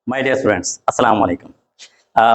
My dear students, अस्सलाम वालेकुम।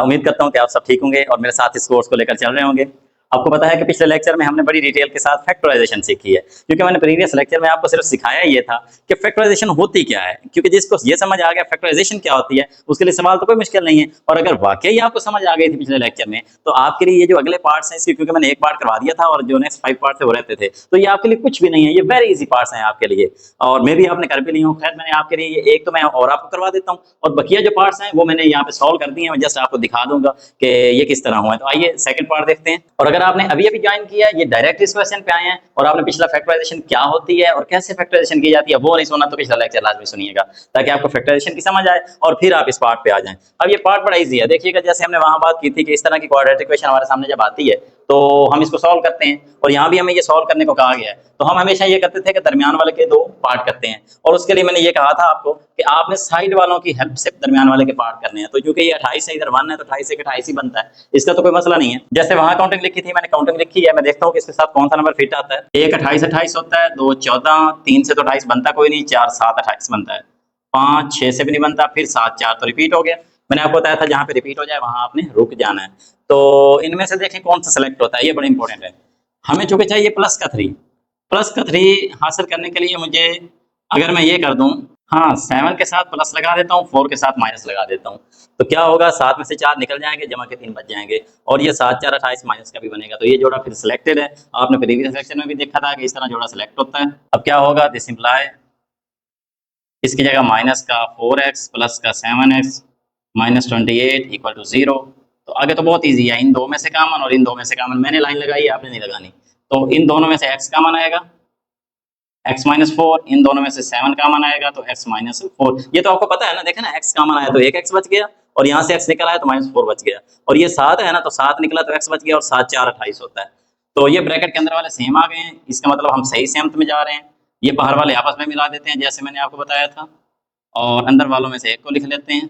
उम्मीद करता हूँ कि आप सब ठीक होंगे और मेरे साथ इस कोर्स को लेकर चल रहे होंगे। आपको पता है कि पिछले लेक्चर में हमने बड़ी डिटेल के साथ फैक्टराइजेशन सीखी है, क्योंकि मैंने प्रीवियस लेक्चर में आपको सिर्फ सिखाया ये था कि फैक्टराइजेशन होती क्या है। क्योंकि जिसको ये समझ आ गया फैक्टराइजेशन क्या होती है, उसके लिए सवाल तो कोई मुश्किल नहीं है। और अगर वाकई आपको समझ आ गई थी पिछले लेक्चर में, तो आपके लिए ये जो अगले पार्ट्स हैं इसके, क्योंकि मैंने एक पार्ट करवा दिया था और जो नेक्स्ट 5 पार्ट्स है वो रहते थे, तो ये आपके लिए कुछ भी नहीं है, ये वेरी इजी पार्ट्स हैं आपके लिए। और मे भी आपने कर भी ली हूँ। खैर, मैंने आपके लिए ये एक तो मैं और आपको करवा देता हूँ, और बकिया जो पार्ट्स हैं वो मैंने यहाँ पे सॉल्व कर दिए हैं। मैं जस्ट आपको दिखा दूंगा कि ये किस तरह हुआ है। तो आइए सेकंड पार्ट देखते हैं। और अगर आपने अभी अभी ज्वाइन किया है, ये डायरेक्ट इस क्वेश्चन पे आए हैं और आपने पिछला फैक्टराइजेशन क्या होती है और कैसे फैक्टराइजेशन की जाती है वो नहीं सुना, तो पिछला लेक्चर लाजमी सुनिएगा, ताकि आपको फैक्टराइजेशन की समझ आए और फिर आप इस पार्ट पे आ जाएं। अब ये पार्ट बड़ा इजी है, देखिएगा। जैसे हमने वहां बात की थी कि इस तरह की क्वाड्रेटिक इक्वेशन हमारे सामने जब आती है तो हम इसको सॉल्व करते हैं, और यहाँ भी हमें ये सॉल्व करने को कहा गया है। तो हम हमेशा ये करते थे कि दरमियान वाले के दो पार्ट करते हैं, और उसके लिए मैंने ये कहा था आपको कि आपने साइड वालों की हेल्प से दरमियान वाले के पार्ट करने हैं। तो क्योंकि ये 28 है, इधर 1 है, तो 28 से 28 ही बनता है, इसका तो कोई मसला नहीं है। जैसे वहां काउंटिंग लिखी थी, मैंने काउंटिंग लिखी है, मैं देखता हूँ कि इसके साथ कौन सा नंबर फिट आता है। 1 28 28 होता है, 2 14, 3 से तो 28 बनता कोई नहीं, 4 7 28 बनता है, 5 6 से भी नहीं बनता, फिर 7 4 तो रिपीट हो गया। मैंने आपको बताया था जहां पे रिपीट हो जाए वहां आपने रुक जाना है। तो इनमें से देखें कौन सा सेलेक्ट होता है, ये बड़ा इंपॉर्टेंट है। हमें चूंकि चाहिए प्लस का 3 हासिल करने के लिए मुझे, अगर मैं ये कर दूं, हाँ 7 के साथ प्लस लगा देता हूँ, 4 के साथ माइनस लगा देता हूँ, तो क्या होगा, 7 में से 4 निकल जाएंगे, जमा के 3 बच जाएंगे, और ये 7 4 28 माइनस का भी बनेगा। तो ये जोड़ा फिर सिलेक्टेड है। आपने प्रीवियस सेक्शन में भी देखा था कि इस तरह जोड़ा सिलेक्ट होता है। अब क्या होगा, दिस इंप्लाई, इसकी जगह माइनस का 4x प्लस का 7x माइनस 28 इक्वल टू 0। तो आगे तो बहुत ईजी है, इन दो में से कॉमन और इन दो में से कॉमन। मैंने लाइन लगाई, आपने नहीं लगानी। तो इन दोनों में से x कॉमन आएगा, x माइनस 4, इन दोनों में से 7 कॉमन आएगा तो x माइनस 4। ये तो आपको पता है ना, देखे ना, x कॉमन आया तो एक x बच गया, और यहाँ से x निकल आया तो माइनस 4 बच गया, और ये 7 है ना, तो 7 निकला तो x बच गया, और 7 4 28 होता है। तो ये ब्रैकेट के अंदर वाले सेम आ गए हैं, इसका मतलब हम सही सेमत में जा रहे हैं। ये बाहर वाले आपस में मिला देते हैं जैसे मैंने आपको बताया था, और अंदर वालों में से एक को लिख लेते हैं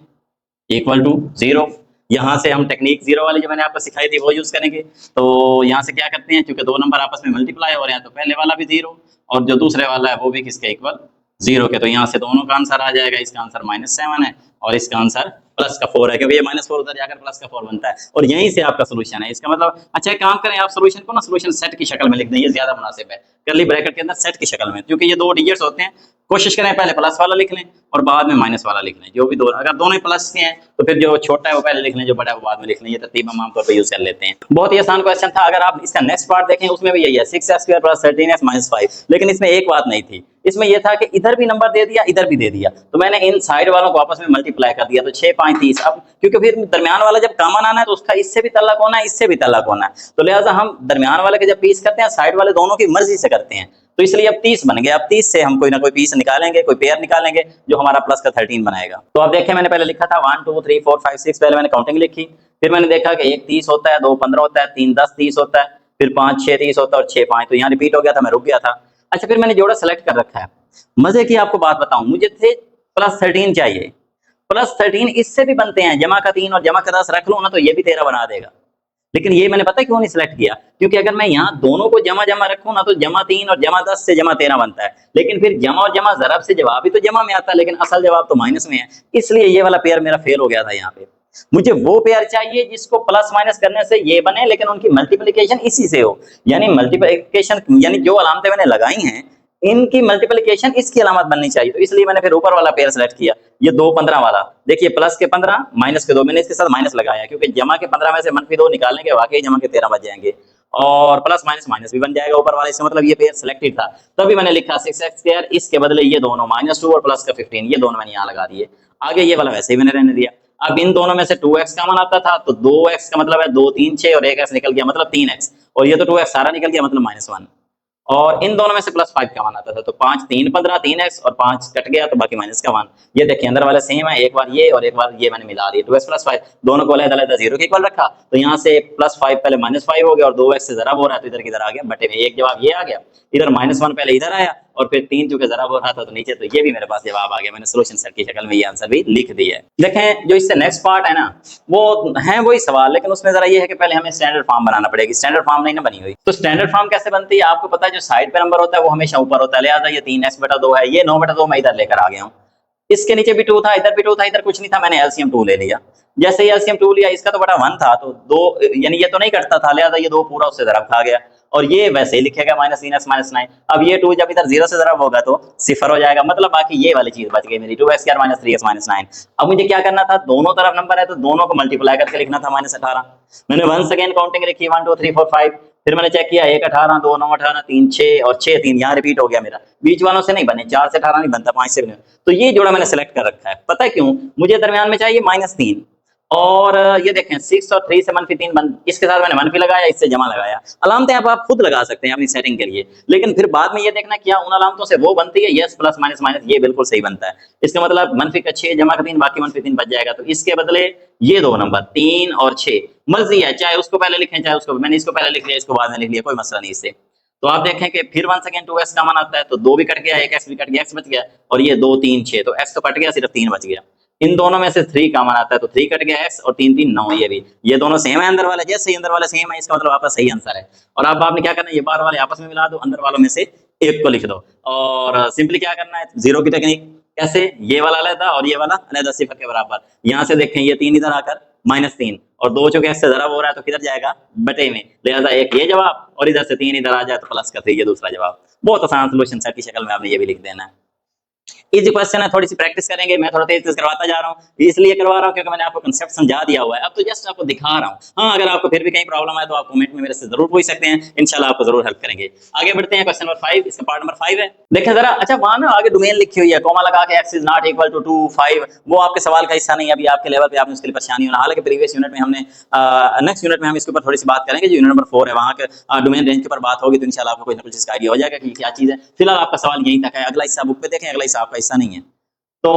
इक्वल टू 0। यहाँ से हम टेक्निक 0 वाली जो मैंने आपको सिखाई थी वो यूज करेंगे। तो यहाँ से क्या करते हैं, क्योंकि दो नंबर आपस में मल्टीप्लाई हो रहे हैं, तो पहले वाला भी 0 और जो दूसरे वाला है वो भी किसके इक्वल 0 के। तो यहाँ से दोनों का आंसर आ जाएगा। इसका आंसर -7 है और इसका आंसर प्लस का 4 है, क्योंकि ये -4 उधर जाकर प्लस का 4 बनता है, और यहीं से आपका सोल्यूशन है। इसका मतलब, अच्छा एक काम करें, आप सोल्यूशन को ना सोल्यूशन सेट की शक्ल में लिख दें, ये ज्यादा मुनासिब है, कर्ली ब्रैकेट के अंदर सेट की शक्ल में, क्योंकि ये दो डिजिट्स होते हैं। कोशिश करें पहले प्लस वाला लिख लें और बाद में माइनस वाला लिख लें, जो भी दो, अगर दोनों ही प्लस के हैं तो फिर जो छोटा है वो पहले लिख लें, जो बड़ा है वो बाद में लिख लें। ये तरतीब हम आमतौर पर यूज कर लेते हैं। बहुत ही आसान क्वेश्चन था। अगर आप इसका नेक्स्ट पार्ट देखें, उसमें भी यही है, 6x² + 13x - 5। लेकिन इसमें एक बात नहीं थी, इसमें यह था कि इधर भी नंबर दे दिया, इधर भी दे दिया, तो मैंने इन साइड वालों को आपस में मल्टीप्लाई कर दिया, तो 6 5 30। अब क्योंकि फिर दरमियान वाला जब कॉमन आना है तो उसका इससे भी तल्लक होना है, इससे भी तल्लक होना है, तो लिहाजा हम दरमियान वाले के जब पीस करते हैं साइड वाले दोनों की मर्जी से करते हैं। तो इसलिए अब 30 बन गया। अब 30 से हम कोई ना कोई पीस निकालेंगे, कोई पेयर निकालेंगे जो हमारा प्लस का 13 बनाएगा। तो आप देखें, मैंने पहले लिखा था 1 2 3 4 5 6, पहले मैंने काउंटिंग लिखी, फिर मैंने देखा कि 1 30 होता है, 2 15 होता है, 3 10 30 होता है, फिर 5 6 30 होता है, और 6 5, तो यहाँ रिपीट हो गया था, मैं रुक गया था। अच्छा, फिर मैंने जोड़ा सेलेक्ट कर रखा है। मजे की आपको बात बताऊं, मुझे थे +13 चाहिए। +13 इससे भी बनते हैं, जमा का 3 और जमा का 10 रख लूं ना तो ये भी 13 बना देगा। लेकिन ये मैंने पता क्यों नहीं सिलेक्ट किया, क्योंकि अगर मैं यहाँ दोनों को जमा जमा रखूं ना तो जमा 3 और जमा 10 से जमा 13 बनता है, लेकिन फिर जमा और जमा ज़रब से जवाब ही तो जमा में आता है, लेकिन असल जवाब तो माइनस में है। इसलिए ये वाला पेयर मेरा फेल हो गया था। यहाँ पे मुझे वो पेयर चाहिए जिसको प्लस माइनस करने से ये बने, लेकिन उनकी मल्टीप्लिकेशन इसी से हो, यानी मल्टीप्लिकेशन, यानी जो अलामतें मैंने लगाई हैं इनकी मल्टीप्लिकेशन इसकी अलामत बननी चाहिए। तो इसलिए मैंने फिर ऊपर वाला पेयर सेलेक्ट किया, ये 2 15 वाला। देखिए, प्लस के 15 माइनस के 2, मैंने इसके साथ माइनस लगाया, क्योंकि जमा के 15 में से -2 निकालने के वाकई जमा के 13 बच जाएंगे, और प्लस माइनस माइनस भी बन जाएगा ऊपर वाले। इसका मतलब ये पेयर सिलेक्टेड था। तभी मैंने लिखा 6x², इसके बदले ये दोनों -2 और प्लस का 15, ये दोनों मैंने यहाँ लगा दिए। आगे ये वाला वैसे ही मैंने रहने दिया। अब इन दोनों में से 2x कॉमन आता था, तो 2x का मतलब है 2 3 6 और 1x निकल गया, मतलब 3x, और ये तो 2x सारा निकल गया, मतलब -1। और इन दोनों में से +5 कॉमन आता था, तो 5 3 15 3x, और 5 कट गया तो बाकी माइनस का 1। ये देखिए अंदर वाले सेम है, एक बार ये और एक बार ये मैंने मिला दिए, 2x + 5 दोनों को अलग-अलग 0 के इक्वल रखा, तो यहाँ से +5 पहले -5 हो गया, और 2x से ज़रा हो रहा है तो इधर किधर आ गया, बटे में एक जवाब ये आ गया, इधर -1 पहले इधर आया, और फिर 3 चूंकि ज़रा हो रहा था तो नीचे, तो ये भी मेरे पास जवाब आ गया। मैंने सोल्यूशन सेट की शक्ल में ये आंसर भी लिख दिया है। देखें, जो इससे नेक्स्ट पार्ट है ना, वो है वही सवाल, लेकिन उसमें जरा ये है कि पहले हमें स्टैंडर्ड फॉर्म बनाना पड़ेगी। स्टैंडर्ड फॉर्म नहीं ना बनी हुई, तो स्टैंडर्ड फॉर्म कैसे बनती है आपको पता है, जो साइड पे नंबर होता है वो हमेशा ऊपर होता है, लिहाजा ये 3x/2 है, ये 9/2 मैं इधर लेकर आ गया हूँ। इसके नीचे भी 2 था, इधर भी 2 था, इधर कुछ नहीं था, मैंने एलसीएम 2 ले लिया। जैसे ही एलसीएम 2 लिया, इसका तो बटा 1 था, तो 2 यानी ये तो नहीं कटता था, लिहाजा ये 2 पूरा उससे ज़रब खा गया, और ये वैसे ही लिखेगा -3x -9। अब ये 2 जब इधर 0 से ज़रब होगा तो 0 हो जाएगा, मतलब बाकी ये वाली चीज बच गई मेरी 2x² -3x -9। अब मुझे क्या करना था, दोनों तरफ नंबर है तो दोनों को मल्टीप्लाई करके लिखना था -18। मैंने वंस अगेन काउंटिंग लिखी 1 2 3 4 5, फिर मैंने चेक किया 1 18 2 9 18 3 6 और 6 3 यहाँ रिपीट हो गया मेरा, बीच वालों से नहीं बने, 4 से 18 नहीं बनता, 5 से नहीं। तो ये जोड़ा मैंने सेलेक्ट कर रखा है, पता है क्यों, मुझे दरमियान में चाहिए -3, और ये देखें 6 और 3 से -3 बन, इसके साथ मैंने मनफी लगाया, इससे जमा लगाया। अलामतें आप खुद लगा सकते हैं अपनी सेटिंग के लिए, लेकिन फिर बाद में ये देखना क्या उन अलामतों से वो बनती है, यस प्लस माइनस माइनस, ये बिल्कुल सही बनता है। इसका मतलब मनफी का 6 जमा का 3 बाकी मनफी 3 बच जाएगा, तो इसके बदले ये दो नंबर 3 और 6, मर्जी है चाहे उसको पहले लिखें चाहे उसको, मैंने इसको पहले लिख लिया, इसको बाद में लिख लिया, कोई मसला नहीं इससे। तो आप देखें कि फिर वंस अगेन 2x का मान आता है, तो 2 भी कट गया, 1x भी कट गया, x बच गया, और ये 2 3 6, तो x तो कट गया, सिर्फ 3 बच गया। इन दोनों में से 3 कॉमन आता है, तो 3 कट गया, x और 3 3 9, ये भी, ये दोनों सेम है अंदर वाले, जैसे ही अंदर वाले सेम है इसका मतलब आपका सही आंसर है। और अब आपने क्या करना है, ये बाहर वाले आपस में मिला दो, अंदर वालों में से एक को लिख दो, और सिंपली क्या करना है, जीरो की टेक्निक, कैसे, ये वाला अलग और ये वाला अलग, सिफर के बराबर। यहाँ से देखें ये 3 इधर आकर -3, और 2 चूंकि x से ज़रब हो रहा है तो किधर जाएगा, बटे में, लिहाजा एक ये जवाब, और इधर से 3 इधर आ जाए तो प्लस का 3, ये दूसरा जवाब। बहुत आसान सोल्यूशन सेट की शक्ल में आपने ये भी लिख देना है। इजी क्वेश्चन है, थोड़ी सी प्रैक्टिस करेंगे, मैं थोड़ा तेज करवाता जा रहा हूँ, इसलिए करवा रहा हूँ क्योंकि मैंने आपको कंसेप्ट समझा दिया हुआ है, अब तो जस्ट आपको दिखा रहा हूँ। हाँ, अगर आपको फिर भी कहीं प्रॉब्लम है तो आप कमेंट में मेरे से जरूर पूछ सकते हैं, इंशाल्लाह आपको जरूर हेल्प करेंगे। आगे बढ़ते हैं, क्वेश्चन नंबर 5, इसका पार्ट नंबर 5 है, देखें जरा। अच्छा, वहां ना आगे डोमेन लिखी हुई है, कॉमा लगा के x is not equal to 2 5, वो आपके सवाल का हिस्सा नहीं है, अभी आपके लेवल पे आपने उसके लिए परेशानी होना, हालांकि प्रीवियस यूनिट में हमने नेक्स्ट यूनिट में हम इसके ऊपर थोड़ी सी बात करेंगे, जो यूनिट नंबर 4 है वहां के डोमेन रेंज के ऊपर बात होगी, तो इंशाल्लाह आपको कोई ना कुछ इसका आइडिया हो जाएगा कि क्या चीज है। फिलहाल आपका सवाल यहीं तक है, अगला हिस्सा बुक पे देखें, अगला हिस्सा आपका हिस्सा नहीं है। तो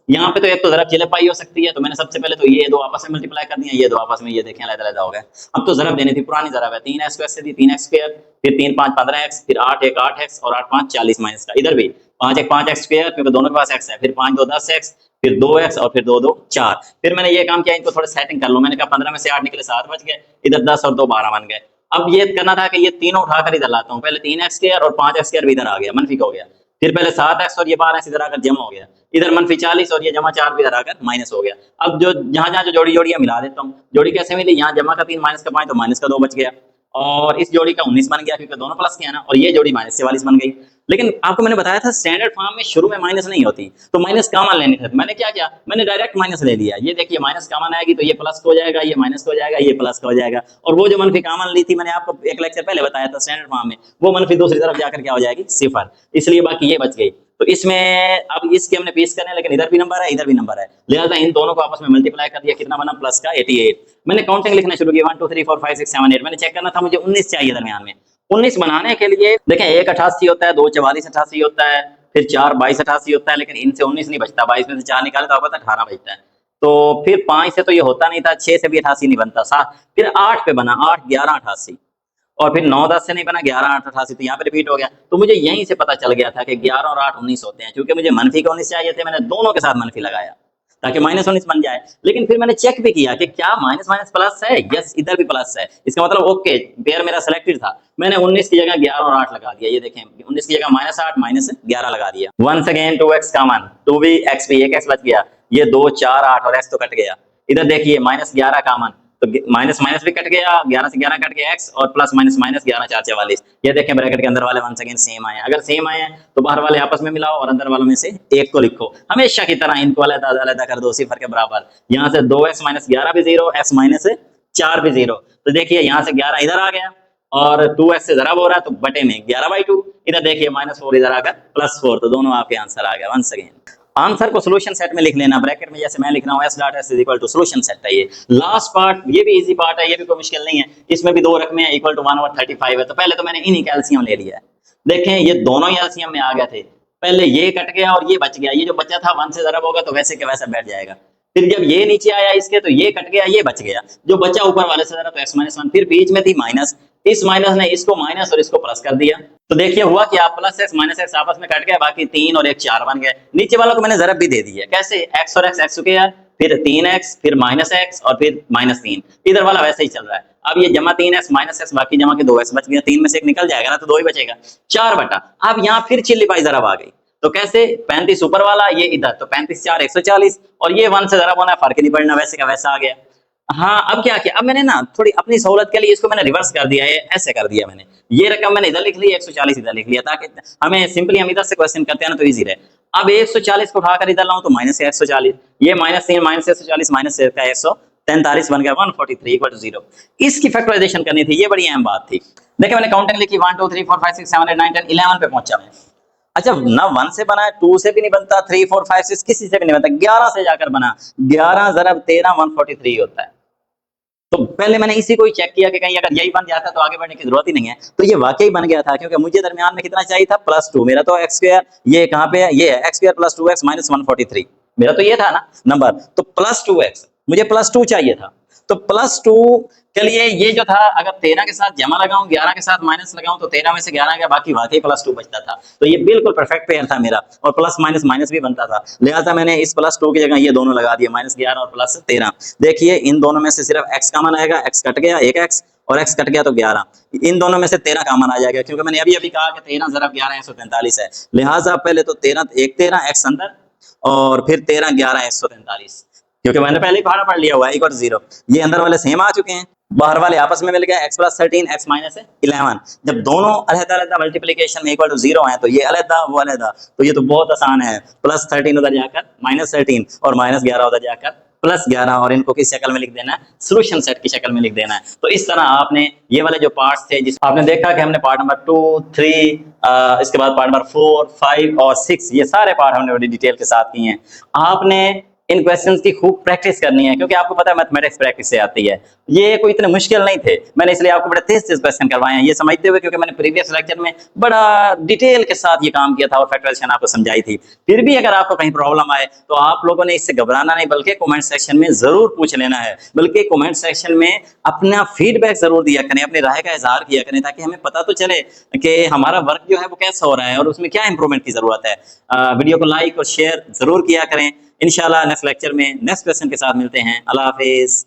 यहाँ पे तो एक तो ज़रब चिल्प पाई हो सकती है, तो मैंने सबसे पहले तो ये दो आपस में मल्टीप्लाई कर दिया, ये दो आपस में, ये देखें अलग-अलग हो गए। अब तो ज़रब देनी थी, पुरानी ज़रब है, 3x को x से दी, 3x स्क्वायर, फिर 3 5 15x, फिर 8 1 8x और 8 5 40 माइनस का, इधर भी 5 1 5x स्क्वायर, क्योंकि दोनों के पास x है, फिर 5 2 10x, फिर 2x और फिर 2 2 4। फिर मैंने ये काम किया, इनको थोड़ा सेटिंग कर लूं, मैंने कहा 15 में से 8 निकले 7 बच गए, इधर 10 और 2 12 बन गए। अब ये करना था कि ये तीनों उठाकर इधर लाता हूँ, पहले 3x स्क्वायर और 5x स्क्वायर भी इधर आ गया, मनफी का हो गया, फिर पहले 7x और ये 12x इधर आकर जमा हो गया, इधर -40 और ये जमा 4 भी इधर आकर माइनस हो गया। अब जो जहां जहां जो जोड़ी जोड़ियां मिला देता हूँ, जोड़ी कैसे मिली, यहाँ जमा का 3 माइनस का 5 तो माइनस का 2 बच गया, और इस जोड़ी का 19 बन गया क्योंकि दोनों प्लस के हैं ना, और ये जोड़ी -44 बन गई। लेकिन आपको मैंने बताया था स्टैंडर्ड फॉर्म में शुरू में माइनस नहीं होती, तो माइनस कॉमन लेनी थी, मैंने क्या किया, मैंने डायरेक्ट माइनस ले लिया। ये देखिए माइनस कॉमन आएगी तो ये प्लस हो जाएगा, ये माइनस हो जाएगा, ये प्लस हो जाएगा, और वो जो मनफी कॉमन ली थी मैंने आपको एक लेक्चर पहले बताया था स्टैंडर्ड फॉर्म में, वो मनफी दूसरी तरफ जाकर क्या हो जाएगी, 0, इसलिए बाकी ये बच गई। तो इसमें अब इसके हमने पीस करना है, लेकिन इधर भी नंबर है इधर भी नंबर है, लिहाजा इन दोनों को आपस में मल्टीप्लाई कर दिया, कितना बना, प्लस का 88। मैंने काउंटिंग लिखना शुरू किया, 1 2 3 4 5 6 7 8, मैंने चेक करना था, मुझे 19 चाहिए दरमियान में। 19 बनाने के लिए देखें, 1 88 होता है, 2 44 88 होता है, फिर 4 22 88 होता है, लेकिन इनसे 19 नहीं बचता, 22 में से 4 निकाले तो आपको 18 बचता है। तो फिर 5 से तो ये होता नहीं था, 6 से भी 88 नहीं बनता, 7 फिर 8 पे बना, 8 11 88, और फिर 9 10 से नहीं बना, 11 8 88, तो यहाँ पे रिपीट हो गया। तो मुझे यहीं से पता चल गया था कि 11 और 8 19 होते हैं, क्योंकि मुझे मनफी के 19 चाहिए थे, मैंने दोनों के साथ मनफी लगाया ताकि -19 बन जाए। लेकिन फिर मैंने चेक भी किया कि क्या माइनस माइनस प्लस है, यस इधर भी प्लस है, इसका मतलब ओके, पेयर मेरा सिलेक्टेड था। मैंने 19 की जगह 11 और 8 लगा दिया, ये देखें 19 की जगह -8 -11 लगा दिया। वंस अगेन 2x कॉमन, 2 भी x भी, एक x बच गया, ये 2 4 8 और x तो कट गया। इधर देखिए -11 कॉमन, तो माइनस माइनस भी कट गया, 11 से 11 कट गया x, और प्लस माइनस माइनस 11 4 44। ये देखें ब्रैकेट के अंदर वाले वंस अगेन सेम आए, अगर सेम आए हैं तो बाहर वाले आपस में मिलाओ और अंदर वालों में से एक को लिखो, हमेशा की तरह इनको अलग अलग कर दो 0 के बराबर। यहाँ से 2x - 11 भी 0, x - 4 भी 0, तो देखिए यहाँ से 11 इधर आ गया, और 2x से ज़रब हो रहा है तो बटे में 11/2, इधर देखिए -4 इधर आकर +4, तो दोनों आपके आंसर आ गया। वंस अगेन आंसर को सोल्यूशन सेट में लिख लेना, ब्रैकेट में जैसे मैं लिख रहा हूँ s.s = सोल्यूशन सेट है। ये लास्ट पार्ट, ये भी इजी पार्ट है, ये भी कोई मुश्किल नहीं है, इसमें भी 2 रकमें हैं, = 1 और 35 है। तो पहले तो मैंने इन्हीं का एलसीएम ले लिया है, देखें ये दोनों ही एलसीएम में आ गए थे, पहले ये कट गया और ये बच गया, ये जो बचा था 1 से ज़रब होगा तो वैसे के वैसा बैठ जाएगा, फिर जब ये नीचे आया इसके तो ये कट गया, ये बच गया, जो बचा ऊपर वाले से ज़रा तो x - 1, फिर बीच में थी माइनस, इस माइनस ने इसको माइनस और इसको प्लस कर दिया, तो देखिए हुआ क्या, +x - x आपस में कट गए, बाकी 3 और 1 4 बन गए। नीचे वालों को मैंने ज़रब भी दे दिया, कैसे, x और x स्क्वायर, फिर 3x, फिर -x और फिर -3, इधर वाला वैसे ही चल रहा है। अब ये जमा 3x -x, बाकी जमा के 2x बच गया, 3 में से 1 निकल जाएगा ना, तो 2 ही बचेगा, 4 बटा। अब यहाँ फिर चिल्ली पाई ज़रब आ गई, तो कैसे 35 ऊपर वाला, ये इधर, तो 35 4 140, और ये 1 से जरा होना, फर्क ही नहीं पड़ना, वैसे का वैसा आ गया। हाँ, अब क्या किया, अब मैंने ना थोड़ी अपनी सहूलत के लिए इसको मैंने रिवर्स कर दिया है, ऐसे कर दिया मैंने, ये रकम मैंने इधर लिख ली, 140 इधर लिख लिया, ताकि हमें सिंपली हम इधर से क्वेश्चन करते हैं ना तो इजी रहे। अब 140 को उठाकर इधर लाऊं तो माइनस 140, ये -3 माइनस 140 माइनस का 143 बन गया 143 इक्वल टू 0। इसकी फैक्टराइजेशन करनी थी, ये बड़ी अहम बात थी। देखिए मैंने काउंटिंग लिखी 1 2 3 4 5 6 7 8 9 10 11 पे पहुंचा मैं। अच्छा, ना 1 से बना है, 2 से भी नहीं बनता, 3 4 5 6 किसी से भी नहीं बनता, 11 से जाकर बना, 11 ज़रब 13 143 होता है। तो पहले मैंने इसी को ही चेक किया कि कहीं अगर यही बन जाता तो आगे बढ़ने की जरूरत ही नहीं है, तो ये वाकई बन गया था, क्योंकि मुझे दरमियान में कितना चाहिए था, +2, मेरा तो x स्क्वायर, ये कहाँ पे है, ये है x स्क्वायर + 2x - 143, मेरा तो ये था ना नंबर, तो +2x मुझे +2 चाहिए था, तो +2 के लिए ये जो था, अगर 13 के साथ जमा लगाऊं, 11 के साथ माइनस लगाऊं, तो 13 में से 11 गया, बाकी वाकई +2 बचता था, तो ये बिल्कुल परफेक्ट पेयर था मेरा, और प्लस माइनस माइनस भी बनता था, लिहाजा मैंने इस +2 की जगह ये दोनों लगा दिए, -11 और +13। देखिए इन दोनों में से सिर्फ x कॉमन आएगा, x कट गया, एक x, और x कट गया तो 11, इन दोनों में से 13 कॉमन आ जाएगा, क्योंकि मैंने अभी अभी कहा कि 13 ज़रब 11 143 है, लिहाजा पहले तो 13 x अंदर, और फिर 13 11 143, क्योंकि मैंने पहले ही पढ़ लिया हुआ है, इक्वल 0, ये अंदर वाले सेम आ चुके हैं, बाहर वाले आपस में मिल गए, x + 13 x - 11, जब दोनों अलग-अलग मल्टीप्लिकेशन में इक्वल टू 0 हैं, तो ये अलग वो अलग, तो ये तो बहुत आसान है, +13 उधर जाकर -13 और -11 उधर जाकर +11, और इनको किस शक्ल में लिख देना है, सोल्यूशन सेट की शक्ल में लिख देना है। तो इस तरह आपने ये वाले जो पार्ट्स थे, जिस आपने देखा कि हमने पार्ट नंबर 2 3 इसके बाद पार्ट नंबर 4 5 और 6, ये सारे पार्ट हमने बड़ी डिटेल के साथ किए हैं। आपने इन क्वेश्चंस की खूब प्रैक्टिस करनी है, क्योंकि आपको पता है मैथमेटिक्स प्रैक्टिस से आती है, ये कोई इतने मुश्किल नहीं थे, मैंने इसलिए आपको बड़े तेज क्वेश्चन करवाए हैं, ये समझते हुए, क्योंकि मैंने प्रीवियस लेक्चर में बड़ा डिटेल के साथ ये काम किया था और फैक्टराइजेशन आपको समझाई थी। फिर भी अगर आपको कहीं प्रॉब्लम आए तो आप लोगों ने इससे घबराना नहीं, बल्कि कमेंट सेक्शन में जरूर पूछ लेना है, बल्कि कमेंट सेक्शन में अपना फीडबैक जरूर दिया करें, अपनी राय का इजहार किया करें, ताकि हमें पता तो चले कि हमारा वर्क जो है वो कैसा हो रहा है और उसमें क्या इंप्रूवमेंट की जरूरत है। वीडियो को लाइक और शेयर जरूर किया करें। इंशाल्लाह नेक्स्ट लेक्चर में नेक्स्ट क्वेश्चन के साथ मिलते हैं। अल्लाह हाफिज।